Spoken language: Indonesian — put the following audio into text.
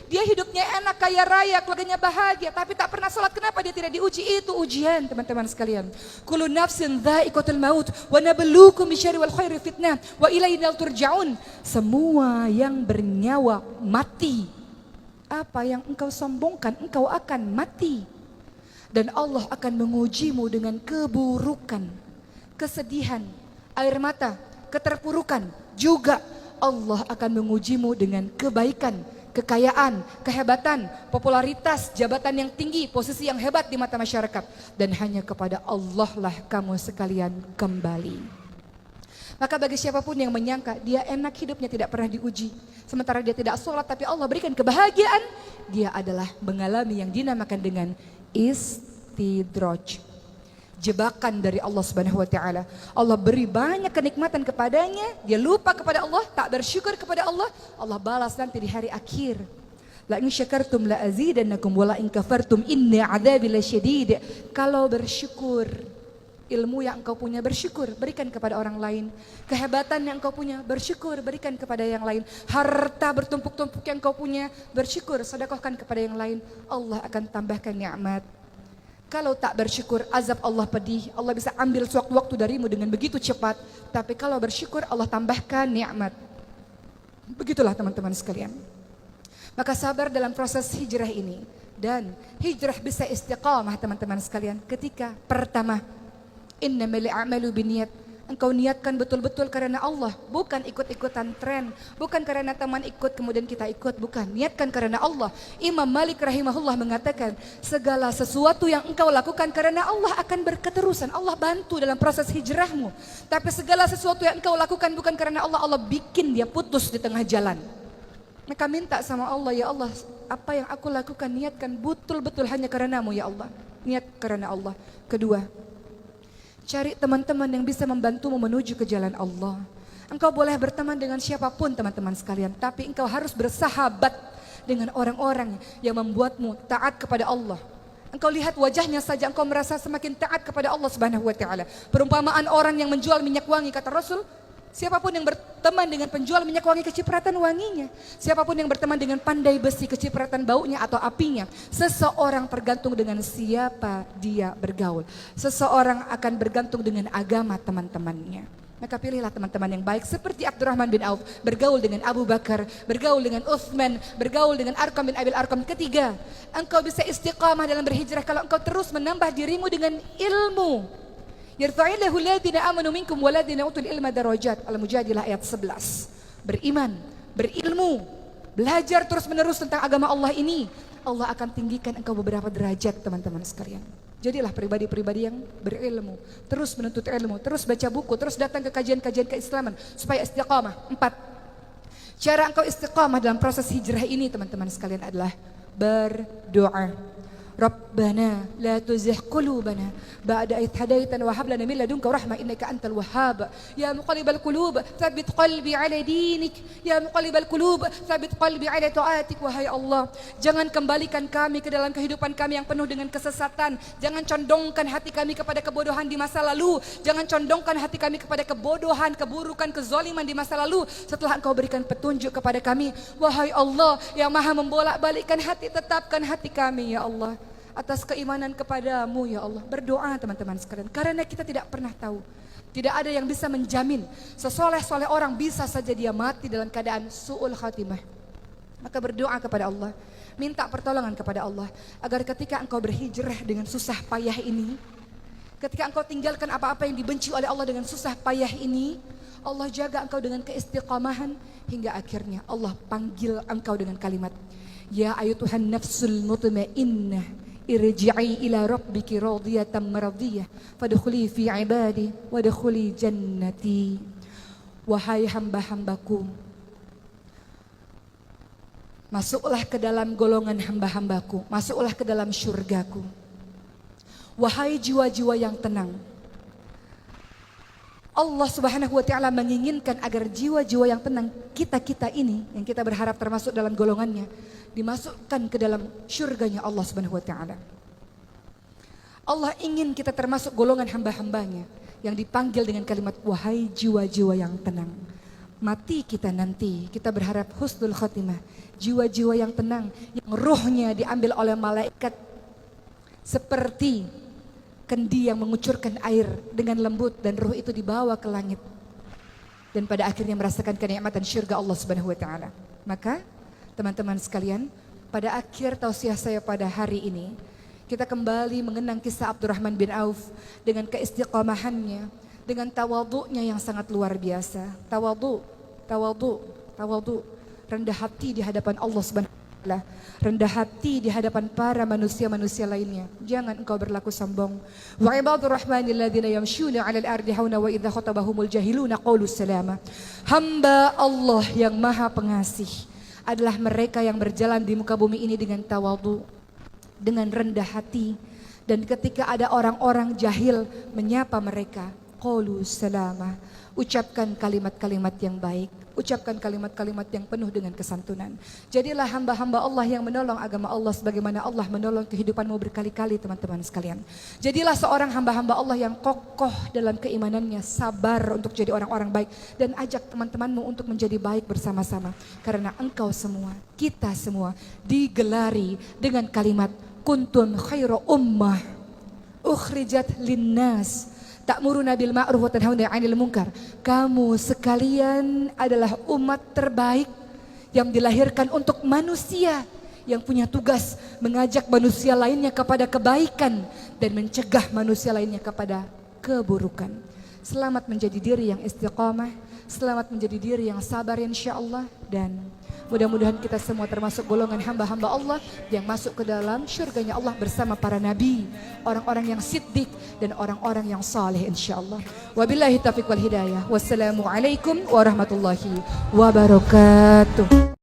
Dia hidupnya enak, kaya raya, keluarganya bahagia, tapi tak pernah sholat. Kenapa dia tidak diuji? Itu ujian, teman-teman sekalian. Kullu nafsin dha'iqatul maut wa nabluukum bisyarri wal khairi fitnah wa ilaina turja'un. Semua yang bernyawa mati. Apa yang engkau sombongkan, engkau akan mati. Dan Allah akan mengujimu dengan keburukan, kesedihan, air mata, keterpurukan. Juga Allah akan mengujimu dengan kebaikan, kekayaan, kehebatan, popularitas, jabatan yang tinggi, posisi yang hebat di mata masyarakat. Dan hanya kepada Allah lah kamu sekalian kembali. Maka bagi siapapun yang menyangka dia enak hidupnya tidak pernah diuji, sementara dia tidak sholat tapi Allah berikan kebahagiaan, dia adalah mengalami yang dinamakan dengan istidraj. Jebakan dari Allah Subhanahu wa taala. Allah beri banyak kenikmatan kepadanya, dia lupa kepada Allah, tak bersyukur kepada Allah, Allah balas nanti di hari akhir. La in syakartum la azidannakum wa la in kafartum inna adzabi lasyadid. Kalau bersyukur, ilmu yang engkau punya bersyukur, berikan kepada orang lain. Kehebatan yang engkau punya bersyukur, berikan kepada yang lain. Harta bertumpuk-tumpuk yang engkau punya bersyukur, sedekahkan kepada yang lain. Allah akan tambahkan nikmat. Kalau tak bersyukur, azab Allah pedih. Allah bisa ambil sewaktu-waktu darimu dengan begitu cepat. Tapi kalau bersyukur, Allah tambahkan nikmat. Begitulah teman-teman sekalian. Maka sabar dalam proses hijrah ini. Dan hijrah bisa istiqamah teman-teman sekalian. Ketika pertama, innamal a'malu binniyat. Engkau niatkan betul-betul karena Allah, bukan ikut-ikutan tren, bukan karena teman ikut kemudian kita ikut, bukan. Niatkan karena Allah. Imam Malik rahimahullah mengatakan, segala sesuatu yang engkau lakukan karena Allah akan berketerusan. Allah bantu dalam proses hijrahmu. Tapi segala sesuatu yang engkau lakukan bukan karena Allah, Allah bikin dia putus di tengah jalan. Maka minta sama Allah, ya Allah, apa yang aku lakukan niatkan betul-betul hanya karenamu ya Allah. Niat karena Allah. Kedua, cari teman-teman yang bisa membantumu menuju ke jalan Allah. Engkau boleh berteman dengan siapapun teman-teman sekalian, tapi engkau harus bersahabat dengan orang-orang yang membuatmu taat kepada Allah. Engkau lihat wajahnya saja engkau merasa semakin taat kepada Allah Subhanahu wa taala. Perumpamaan orang yang menjual minyak wangi, kata Rasul, siapapun yang berteman dengan penjual minyak wangi kecipratan wanginya. Siapapun yang berteman dengan pandai besi kecipratan baunya atau apinya. Seseorang tergantung dengan siapa dia bergaul. Seseorang akan bergantung dengan agama teman-temannya. Maka pilihlah teman-teman yang baik seperti Abdurrahman bin Auf. Bergaul dengan Abu Bakar, bergaul dengan Uthman, bergaul dengan Arqam bin Abil Arqam. Ketiga, engkau bisa istiqamah dalam berhijrah kalau engkau terus menambah dirimu dengan ilmu. Yarfa'illahu alladhina amanu minkum waladhina utul ilma darajat. Al-Mujadilah ayat 11. Beriman, berilmu, belajar terus-menerus tentang agama Allah ini, Allah akan tinggikan engkau beberapa derajat teman-teman sekalian. Jadilah pribadi-pribadi yang berilmu, terus menuntut ilmu, terus baca buku, terus datang ke kajian-kajian keislaman supaya istiqamah. 4. Cara engkau istiqamah dalam proses hijrah ini teman-teman sekalian adalah berdoa. Rabbana la tuzigh qulubana ba'da idh hadaitana wa hab lana min ladunka rahmah innaka antal wahhab. Ya muqallibal qulub tsabbit qalbi ala dinik. Ya muqallibal qulub tsabbit qalbi ala taatik. Wahai Allah, jangan kembalikan kami ke dalam kehidupan kami yang penuh dengan kesesatan. Jangan condongkan hati kami kepada kebodohan di masa lalu. Jangan condongkan hati kami kepada kebodohan, keburukan, kezaliman di masa lalu. Setelah Engkau berikan petunjuk kepada kami, wahai Allah yang Maha membolak-balikkan hati, tetapkan hati kami ya Allah atas keimanan kepadamu ya Allah. Berdoa teman-teman sekalian, karena kita tidak pernah tahu. Tidak ada yang bisa menjamin. Sesoleh-soleh orang bisa saja dia mati dalam keadaan su'ul khatimah. Maka berdoa kepada Allah, minta pertolongan kepada Allah, agar ketika engkau berhijrah dengan susah payah ini, ketika engkau tinggalkan apa-apa yang dibenci oleh Allah dengan susah payah ini, Allah jaga engkau dengan keistiqamahan, hingga akhirnya Allah panggil engkau dengan kalimat, ya ayyuhan nafsul mutmainnah, irji'i ila rabbiki radiyatan maradiyah fadkhuli fi ibadi wadkhuli jannati. Wahai hamba-hambaku, masuklah ke dalam golongan hamba-hambaku, masuklah ke dalam syurgaku. Wahai jiwa-jiwa yang tenang, Allah Subhanahu wa taala menginginkan agar jiwa-jiwa yang tenang kita-kita ini, yang kita berharap termasuk dalam golongannya, dimasukkan ke dalam syurganya Allah Subhanahu wa taala. Allah ingin kita termasuk golongan hamba-hambanya yang dipanggil dengan kalimat wahai jiwa-jiwa yang tenang. Mati kita nanti, kita berharap husnul khatimah, jiwa-jiwa yang tenang, yang ruhnya diambil oleh malaikat seperti kendi yang mengucurkan air dengan lembut dan ruh itu dibawa ke langit. Dan pada akhirnya merasakan kenikmatan syurga Allah Subhanahu wa taala. Maka teman-teman sekalian, pada akhir tausiah saya pada hari ini, kita kembali mengenang kisah Abdurrahman bin Auf dengan keistiqomahannya, dengan tawadhu'nya yang sangat luar biasa. Tawadhu, rendah hati di hadapan Allah Subhanahu wa taala, rendah hati di hadapan para manusia-manusia lainnya. Jangan engkau berlaku sombong. Wa ibadur rahmanil ladzina yamshuna 'alal ardi hauna wa idza khatabahumul jahiluna qalu salama. Hamba Allah yang Maha Pengasih adalah mereka yang berjalan di muka bumi ini dengan tawadhu, dengan rendah hati, dan ketika ada orang-orang jahil menyapa mereka, qalu salama, ucapkan kalimat-kalimat yang baik, ucapkan kalimat-kalimat yang penuh dengan kesantunan. Jadilah hamba-hamba Allah yang menolong agama Allah sebagaimana Allah menolong kehidupanmu berkali-kali, teman-teman sekalian. Jadilah seorang hamba-hamba Allah yang kokoh dalam keimanannya, sabar untuk jadi orang-orang baik, dan ajak teman-temanmu untuk menjadi baik bersama-sama. Karena engkau semua, kita semua digelari dengan kalimat kuntum khairu ummah ukhrijat linnas ta'muruna bil ma'ruf wa tanhauna 'anil munkar. Kamu sekalian adalah umat terbaik yang dilahirkan untuk manusia, yang punya tugas mengajak manusia lainnya kepada kebaikan dan mencegah manusia lainnya kepada keburukan. Selamat menjadi diri yang istiqamah, selamat menjadi diri yang sabar insyaallah, dan mudah-mudahan kita semua termasuk golongan hamba-hamba Allah yang masuk ke dalam syurganya Allah bersama para nabi, orang-orang yang siddiq dan orang-orang yang saleh insyaallah. Wabillahi taufiq wal hidayah. Wassalamualaikum warahmatullahi wabarakatuh.